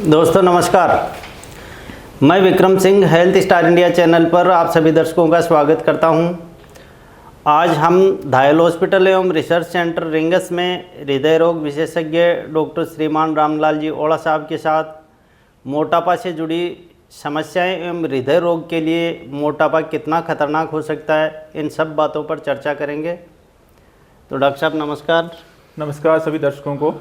दोस्तों नमस्कार, मैं Vikram Singh health star India channel पर आप सभी दर्शकों का स्वागत करता हूं। आज हम धायल हॉस्पिटल एवं रिसर्च सेंटर रिंगस में हृदय रोग विशेषज्ञ डॉक्टर श्रीमान रामलाल जी ओड़ा साहब के साथ मोटापा से जुड़ी समस्याएं एवं हृदय रोग के लिए मोटापा कितना खतरनाक हो सकता है, इन सब बातों पर चर्चा करेंगे। तो डॉक्टर साहब नमस्कार। नमस्कार सभी दर्शकों को।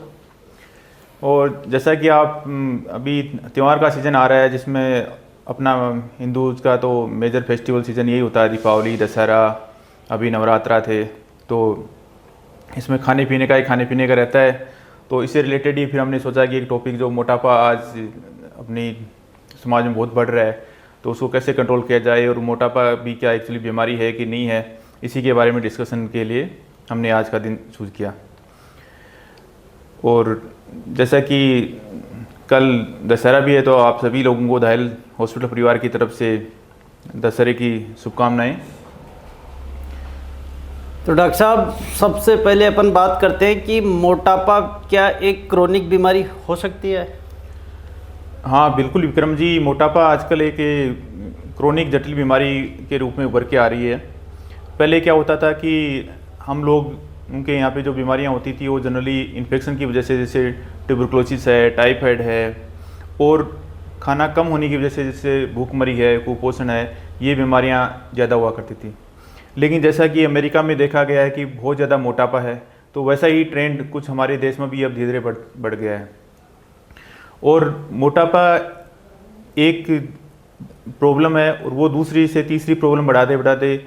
और जैसा कि आप अभी त्यौहार का सीज़न आ रहा है, जिसमें अपना हिंदू का तो मेजर फेस्टिवल सीज़न यही होता है, दीपावली, दशहरा, अभी नवरात्रा थे, तो इसमें खाने पीने का रहता है। तो इससे रिलेटेड ही फिर हमने सोचा कि एक टॉपिक जो मोटापा आज अपनी समाज में बहुत बढ़ रहा है, तो उसको कैसे कंट्रोल किया जाए और मोटापा भी क्या एक्चुअली बीमारी है कि नहीं है, इसी के बारे में डिस्कशन के लिए हमने आज का दिन चूज़ किया। और जैसा कि कल दशहरा भी है, तो आप सभी लोगों को धायल हॉस्पिटल परिवार की तरफ से दशहरे की शुभकामनाएं। तो डॉक्टर साहब, सबसे पहले अपन बात करते हैं कि मोटापा क्या एक क्रोनिक बीमारी हो सकती है? हाँ बिल्कुल विक्रम जी, मोटापा आजकल एक क्रोनिक जटिल बीमारी के रूप में उभर के आ रही है। पहले क्या होता था कि हम लोग उनके यहाँ पे जो बीमारियाँ होती थी वो जनरली इन्फेक्शन की वजह से, जैसे ट्यूबरकुलोसिस है, टाइफाइड है, और खाना कम होने की वजह से जैसे भूखमरी है, कुपोषण है, ये बीमारियाँ ज़्यादा हुआ करती थी। लेकिन जैसा कि अमेरिका में देखा गया है कि बहुत ज़्यादा मोटापा है, तो वैसा ही ट्रेंड कुछ हमारे देश में भी अब धीरे धीरे बढ़ गया है। और मोटापा एक प्रॉब्लम है और वो दूसरी से तीसरी प्रॉब्लम बढ़ाते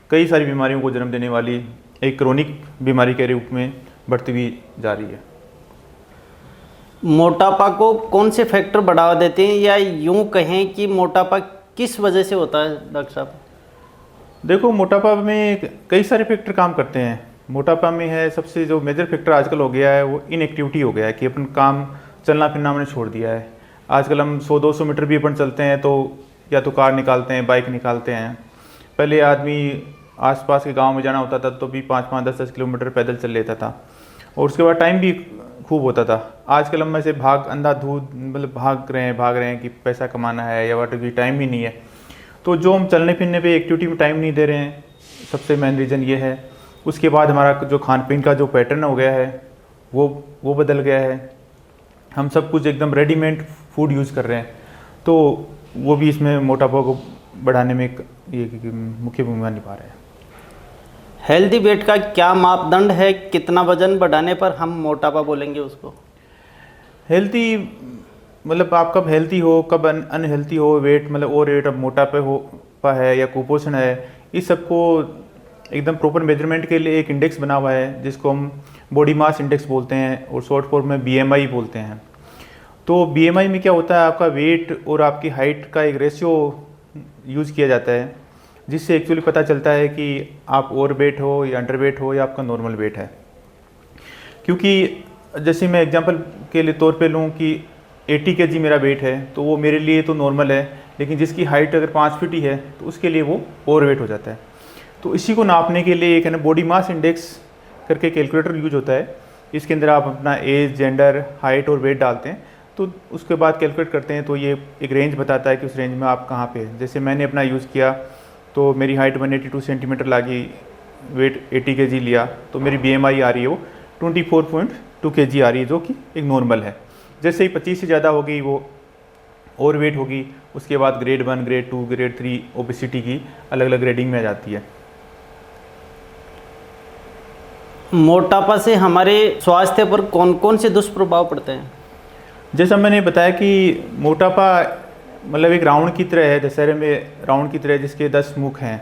कई सारी बीमारियों को जन्म देने वाली एक क्रोनिक बीमारी के रूप में बढ़ती हुई जा रही है। मोटापा को कौन से फैक्टर बढ़ावा देते हैं, या यूं कहें कि मोटापा किस वजह से होता है डॉक्टर साहब? देखो, मोटापा में कई सारे फैक्टर काम करते हैं। मोटापा में है सबसे जो मेजर फैक्टर आजकल हो गया है वो इनएक्टिविटी हो गया है, कि अपन काम चलना फिरना हमने छोड़ दिया है। आजकल हम 100-200 मीटर भी अपन चलते हैं तो या तो कार निकालते हैं, बाइक निकालते हैं। पहले आदमी आसपास के गांव में जाना होता था तो भी 5-5, 10-10 किलोमीटर पैदल चल लेता था, और उसके बाद टाइम भी खूब होता था। आजकल हम ऐसे अंधाधुंध मतलब भाग रहे हैं कि पैसा कमाना है या वाट भी, टाइम ही नहीं है। तो जो हम चलने फिरने पे एक्टिविटी में टाइम नहीं दे रहे हैं, सबसे मेन रीज़न ये है। उसके बाद हमारा जो खान पीन का जो पैटर्न हो गया है वो बदल गया है। हम सब कुछ एकदम रेडीमेड फूड यूज़ कर रहे हैं, तो वो भी इसमें मोटापा को बढ़ाने में एक मुख्य भूमिका निभा रहे हैं। हेल्दी वेट का क्या मापदंड है? कितना वजन बढ़ाने पर हम मोटापा बोलेंगे उसको? हेल्थी मतलब आप कब हेल्थी हो, कब अनहेल्थी हो, वेट मतलब ओवर वेट, अब मोटापा है या कुपोषण है, इस सबको एकदम प्रॉपर मेजरमेंट के लिए एक इंडेक्स बना हुआ है, जिसको हम बॉडी मास इंडेक्स बोलते हैं और शॉर्ट फॉर्म में BMI बोलते हैं। तो BMI में क्या होता है, आपका वेट और आपकी हाइट का एक रेशियो यूज़ किया जाता है, जिससे एक्चुअली पता चलता है कि आप ओवर वेट हो या अंडर वेट हो या आपका नॉर्मल वेट है। क्योंकि जैसे मैं एग्जांपल के लिए तौर पे लूँ कि 80 kg मेरा वेट है, तो वो मेरे लिए तो नॉर्मल है, लेकिन जिसकी हाइट अगर 5 फीट ही है तो उसके लिए वो ओवर वेट हो जाता है। तो इसी को नापने के लिए एक है ना बॉडी मास इंडेक्स करके कैलकुलेटर यूज होता है। इसके अंदर आप अपना एज, जेंडर, हाइट और वेट डालते हैं, तो उसके बाद कैलकुलेट करते हैं, तो ये एक रेंज बताता है कि उस रेंज में आप कहाँ पे हैं। जैसे मैंने अपना यूज़ किया तो मेरी हाइट 182 सेंटीमीटर लगी, वेट 80 kg लिया, तो मेरी BMI आ रही है वो 24.2 kg आ रही है, जो कि एक नॉर्मल है। जैसे ही 25 से ज़्यादा होगी वो ओवर वेट होगी। उसके बाद ग्रेड 1, ग्रेड 2, ग्रेड 3 ओबेसिटी की अलग अलग ग्रेडिंग में आ जाती है। मोटापा से हमारे स्वास्थ्य पर कौन कौन से दुष्प्रभाव पड़ते हैं? जैसा मैंने बताया कि मोटापा मतलब एक राउंड की तरह है, दशहरे में राउंड की तरह जिसके 10 मुख हैं।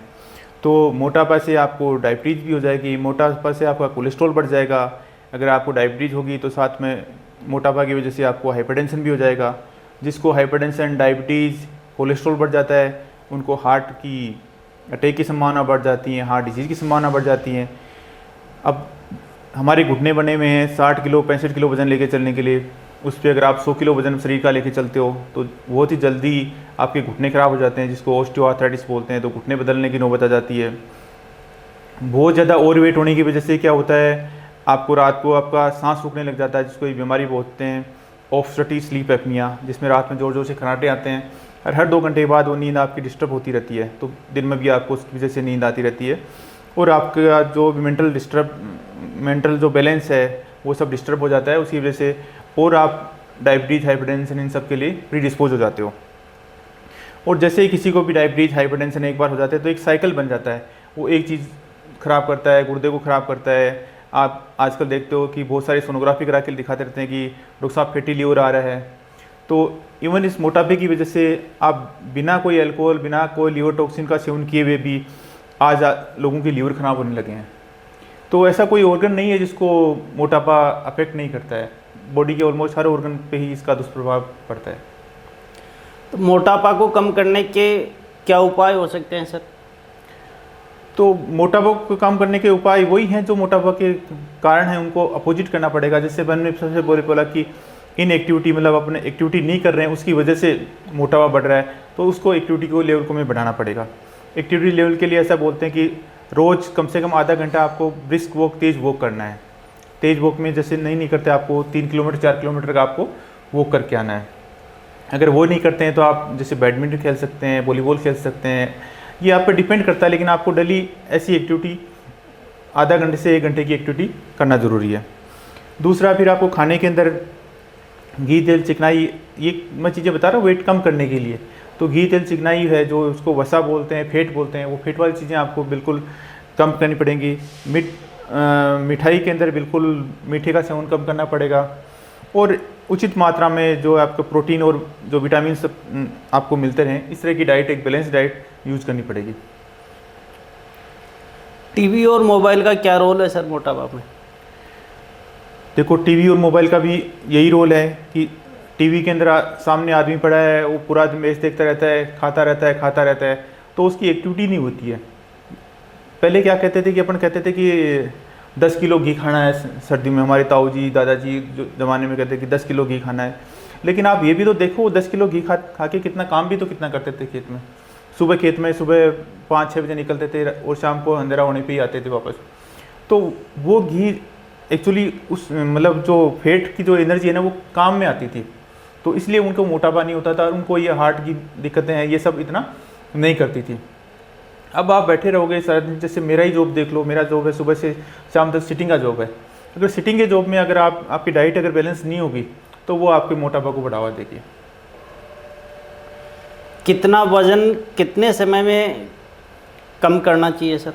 तो मोटापा से आपको डायबिटीज़ भी हो जाएगी, मोटापा से आपका कोलेस्ट्रॉल बढ़ जाएगा। अगर आपको डायबिटीज़ होगी तो साथ में मोटापा की वजह से आपको हाइपरटेंशन भी हो जाएगा। जिसको हाइपरटेंशन, डायबिटीज़, कोलेस्ट्रॉल बढ़ जाता है, उनको हार्ट की अटैक की संभावना बढ़ जाती है, हार्ट डिजीज़ की संभावना बढ़ जाती है। अब हमारे घुटने बने हुए हैं 60 किलो 65 किलो वज़न लेके चलने के लिए, उस पर अगर आप 100 किलो वजन शरीर का लेके चलते हो तो बहुत ही जल्दी आपके घुटने ख़राब हो जाते हैं, जिसको ऑस्टियोआर्थराइटिस बोलते हैं। तो घुटने बदलने की नौबत आ जाती है। बहुत ज़्यादा ओवरवेट होने की वजह से क्या होता है, आपको रात को आपका सांस रुकने लग जाता है, जिसको ये बीमारी बोलते हैं ऑब्स्ट्रक्टिव स्लीप एपनिया, जिसमें रात में ज़ोर ज़ोर से खर्राटे आते हैं और हर 2 घंटे के बाद वो नींद आपकी डिस्टर्ब होती रहती है। तो दिन में भी आपको उसकी वजह से नींद आती रहती है और आपका जो मेंटल जो बैलेंस है वो सब डिस्टर्ब हो जाता है उसकी वजह से, और आप डायबिटीज़, हाइपरटेंशन इन सब के लिए प्रीडिस्पोज हो जाते हो। और जैसे ही किसी को भी डायबिटीज़, हाइपरटेंशन एक बार हो जाता है तो एक साइकिल बन जाता है, वो एक चीज़ ख़राब करता है, गुर्दे को ख़राब करता है। आप आजकल देखते हो कि बहुत सारी सोनोग्राफी करा के दिखाते रहते हैं कि डॉक्टर साहब फैटी लीवर आ रहा है। तो इवन इस मोटापे की वजह से आप बिना कोई अल्कोहल, बिना कोई लीवर टॉक्सिन का सेवन किए हुए भी आज लोगों की लीवर ख़राब होने लगे हैं। तो ऐसा कोई ऑर्गन नहीं है जिसको मोटापा अफेक्ट नहीं करता है, बॉडी के ऑलमोस्ट हर ऑर्गन पे ही इसका दुष्प्रभाव पड़ता है। तो मोटापा को कम करने के क्या उपाय हो सकते हैं सर? तो मोटापा को कम करने के उपाय वही हैं जो मोटापा के कारण हैं, उनको अपोजिट करना पड़ेगा। जैसे मैंने सबसे बोला कि इनएक्टिविटी, मतलब अपने एक्टिविटी नहीं कर रहे हैं उसकी वजह से मोटापा बढ़ रहा है, तो उसको एक्टिविटी को लेवल को में बढ़ाना पड़ेगा। एक्टिविटी लेवल के लिए ऐसा बोलते हैं कि रोज़ कम से कम आधा घंटा आपको ब्रिस्क वॉक, तेज़ वॉक करना है। तेज़ वॉक में जैसे नहीं करते, आपको 3 किलोमीटर 4 किलोमीटर का आपको वॉक करके आना है। अगर वो नहीं करते हैं तो आप जैसे बैडमिंटन खेल सकते हैं, वॉलीबॉल खेल सकते हैं, ये आप पर डिपेंड करता है। लेकिन आपको डेली ऐसी एक्टिविटी आधा घंटे से 1 घंटे की एक्टिविटी करना ज़रूरी है। दूसरा, फिर आपको खाने के अंदर घी, तेल, चिकनाई, ये मैं चीज़ें बता रहा हूँ वेट कम करने के लिए। तो घी, तेल, चिकनाई है जो उसको वसा बोलते हैं, फेट बोलते हैं, वो फेट वाली चीज़ें आपको बिल्कुल कम करनी पड़ेंगी। मिठाई के अंदर बिल्कुल मीठे का सेवन कम करना पड़ेगा और उचित मात्रा में जो आपको प्रोटीन और जो विटामिन सब आपको मिलते रहें, इस तरह की डाइट, एक बैलेंस डाइट यूज़ करनी पड़ेगी। टीवी और मोबाइल का क्या रोल है सर मोटापा में? देखो, टीवी और मोबाइल का भी यही रोल है कि टीवी के अंदर सामने आदमी पड़ा है, वो पूरा दिन मैच देखता रहता है, खाता रहता है, तो उसकी एक्टिविटी नहीं होती है। पहले क्या कहते थे कि अपन कहते थे कि 10 किलो घी खाना है सर्दी में, हमारे ताऊ जी, दादाजी जो ज़माने में कहते थे कि 10 किलो घी खाना है। लेकिन आप ये भी तो देखो, 10 किलो घी खा के कितना काम भी तो कितना करते थे खेत में। सुबह 5-6 बजे निकलते थे और शाम को अंधेरा होने पे ही आते थे वापस। तो वो घी एक्चुअली उस मतलब जो फैट की जो एनर्जी है ना, वो काम में आती थी, तो इसलिए उनको मोटापा नहीं होता था और उनको ये हार्ट की दिक्कतें हैं ये सब इतना नहीं करती थी। अब आप बैठे रहोगे सारा दिन, जैसे मेरा ही जॉब देख लो, मेरा जॉब है सुबह से शाम तक सिटिंग का जॉब है। अगर सिटिंग के जॉब में अगर आपकी डाइट अगर बैलेंस नहीं होगी तो वो आपके मोटापा को बढ़ावा देगी। कितना वजन कितने समय में कम करना चाहिए सर?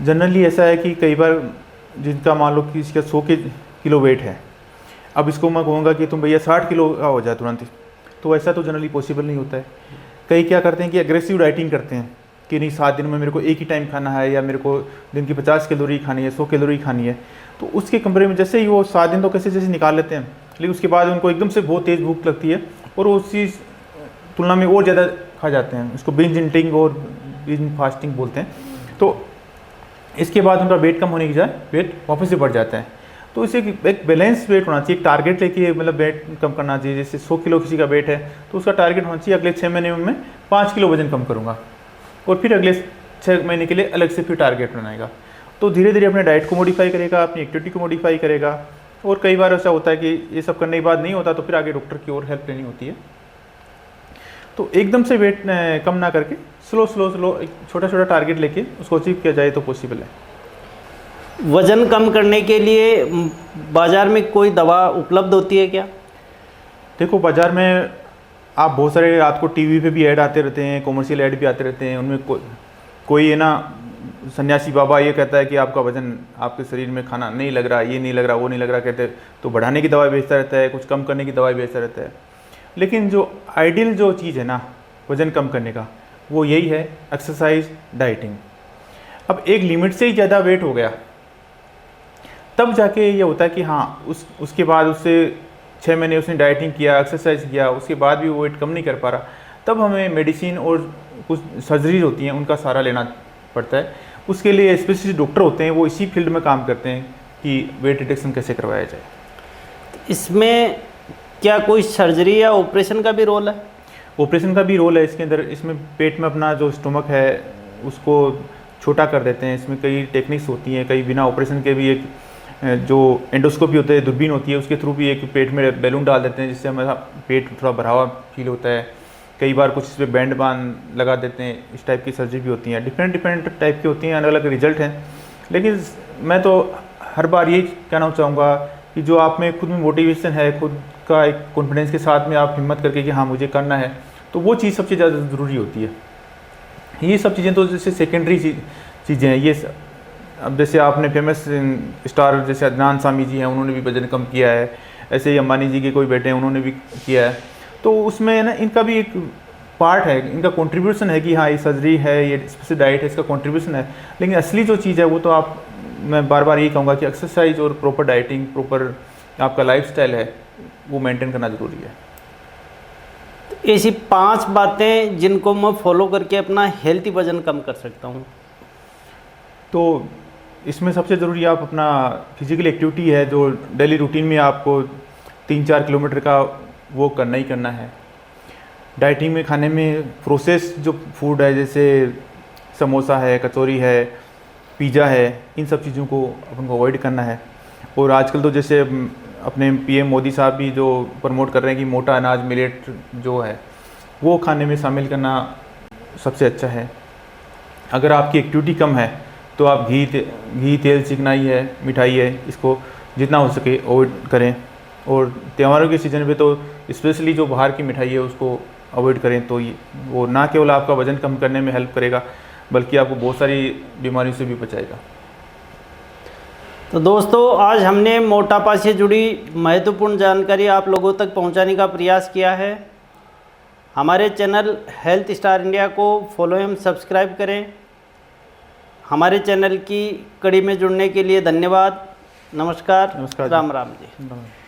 जनरली ऐसा है कि कई बार जिनका मान लो कि इसका 100 किलो वेट है, अब इसको मैं कहूँगा कि तुम भैया 60 किलो का हो जाए तुरंत, तो ऐसा तो जनरली पॉसिबल नहीं होता है। कई क्या करते हैं कि एग्रेसिव डाइटिंग करते हैं कि नहीं 7 दिन में मेरे को एक ही टाइम खाना है, या मेरे को दिन की 50 कैलोरी खानी है, 100 कैलोरी खानी है। तो उसके कंपेयर में जैसे ही वो 7 दिन तो कैसे निकाल लेते हैं, लेकिन उसके बाद उनको एकदम से बहुत तेज़ भूख लगती है और उसी तुलना में और ज़्यादा खा जाते हैं। उसको बिंज ईटिंग और बिंज फास्टिंग बोलते हैं। तो इसके बाद उनका वेट कम होने की बजाय वेट वापस से बढ़ जाता है। तो इसे एक बैलेंस वेट होना चाहिए, एक टारगेट लेके मतलब वेट कम करना चाहिए। जैसे 100 किलो किसी का वेट है तो उसका टारगेट होना चाहिए अगले 6 महीने में मैं 5 किलो वजन कम करूँगा, और फिर अगले 6 महीने के लिए अलग से फिर टारगेट बनाएगा। तो धीरे धीरे अपने डाइट को मॉडिफाई करेगा, अपनी एक्टिविटी को मॉडिफाई करेगा। और कई बार ऐसा होता है कि ये सब करने के बाद नहीं होता तो फिर आगे डॉक्टर की और हेल्प लेनी होती है। तो एकदम से वेट कम ना करके स्लो एक छोटा टारगेट लेके उसको अचीव किया जाए तो पॉसिबल है। वज़न कम करने के लिए बाज़ार में कोई दवा उपलब्ध होती है क्या? देखो, बाज़ार में आप बहुत सारे रात को टीवी पे भी ऐड आते रहते हैं, कॉमर्शियल ऐड भी आते रहते हैं। उनमें कोई है ना सन्यासी बाबा ये कहता है कि आपका वज़न आपके शरीर में खाना नहीं लग रहा, ये नहीं लग रहा, वो नहीं लग रहा कहते, तो बढ़ाने की दवाई बेचता रहता है, कुछ कम करने की दवाई बेचता रहता है। लेकिन जो आइडियल जो चीज़ है ना वज़न कम करने का, वो यही है एक्सरसाइज, डाइटिंग। अब एक लिमिट से ही ज़्यादा वेट हो गया तब जाके ये होता है कि हाँ उसके बाद उससे 6 महीने उसने डाइटिंग किया, एक्सरसाइज किया, उसके बाद भी वो वेट कम नहीं कर पा रहा, तब हमें मेडिसिन और कुछ सर्जरीज होती हैं उनका सहारा लेना पड़ता है। उसके लिए स्पेशलिस्ट डॉक्टर होते हैं, वो इसी फील्ड में काम करते हैं कि वेट रिडक्शन कैसे करवाया जाए। इसमें क्या कोई सर्जरी या ऑपरेशन का भी रोल है? ऑपरेशन का भी रोल है इसके अंदर। इसमें पेट में अपना जो स्टोमक है उसको छोटा कर देते हैं। इसमें कई टेक्निक्स होती हैं, कई बिना ऑपरेशन के भी एक जो एंडोस्कोपी होता है, दूरबीन होती है, उसके थ्रू भी एक पेट में बैलून डाल देते हैं, जिससे हमारा पेट थोड़ा भरा हुआ फील होता है। कई बार कुछ इस पर बैंड बांध लगा देते हैं, इस टाइप की सर्जरी भी होती हैं। डिफरेंट टाइप की होती हैं, अलग अलग रिजल्ट हैं। लेकिन मैं तो हर बार यही कहना चाहूँगा कि जो आप में खुद में मोटिवेशन है, खुद का एक कॉन्फिडेंस के साथ में आप हिम्मत करके कि हाँ मुझे करना है, तो वो चीज़ सबसे ज़्यादा ज़रूरी होती है। ये सब चीज़ें तो जैसे सेकेंडरी चीज़ें हैं। ये अब जैसे आपने फेमस स्टार जैसे अदनान सामी जी हैं, उन्होंने भी वजन कम किया है। ऐसे ही अंबानी जी के कोई बेटे हैं, उन्होंने भी किया है। तो उसमें ना इनका भी एक पार्ट है, इनका कंट्रीब्यूशन है कि हाँ ये सर्जरी है, ये स्पेशल डाइट है, इसका कंट्रीब्यूशन है। लेकिन असली जो चीज़ है वो तो आप, मैं बार बार यही कहूँगा कि एक्सरसाइज और प्रॉपर डाइटिंग, प्रॉपर आपका लाइफस्टाइल है, वो मेंटेन करना ज़रूरी है। ऐसी 5 बातें जिनको मैं फॉलो करके अपना हेल्थी वजन कम कर सकता हूँ। तो इसमें सबसे ज़रूरी आप अपना फिजिकल एक्टिविटी है, जो डेली रूटीन में आपको 3-4 किलोमीटर का वो करना ही करना है। डाइटिंग में, खाने में प्रोसेस जो फूड है, जैसे समोसा है, कचौरी है, पिज़्ज़ा है, इन सब चीज़ों को अपन को अवॉइड करना है। और आजकल तो जैसे अपने पीएम मोदी साहब भी जो प्रमोट कर रहे हैं कि मोटा अनाज, मिलेट जो है वो खाने में शामिल करना सबसे अच्छा है। अगर आपकी एक्टिविटी कम है तो आप घी, तेल, चिकनाई है, मिठाई है, इसको जितना हो सके अवॉइड करें। और त्योहारों के सीज़न पे तो स्पेशली जो बाहर की मिठाई है उसको अवॉइड करें। तो ये वो ना केवल आपका वज़न कम करने में हेल्प करेगा, बल्कि आपको बहुत सारी बीमारियों से भी बचाएगा। तो दोस्तों, आज हमने मोटापा से जुड़ी महत्वपूर्ण जानकारी आप लोगों तक पहुंचाने का प्रयास किया है। हमारे चैनल हेल्थ स्टार इंडिया को फॉलो एवं सब्सक्राइब करें। हमारे चैनल की कड़ी में जुड़ने के लिए धन्यवाद। नमस्कार। नमस्कार जी। राम राम जी। धन्यवाद।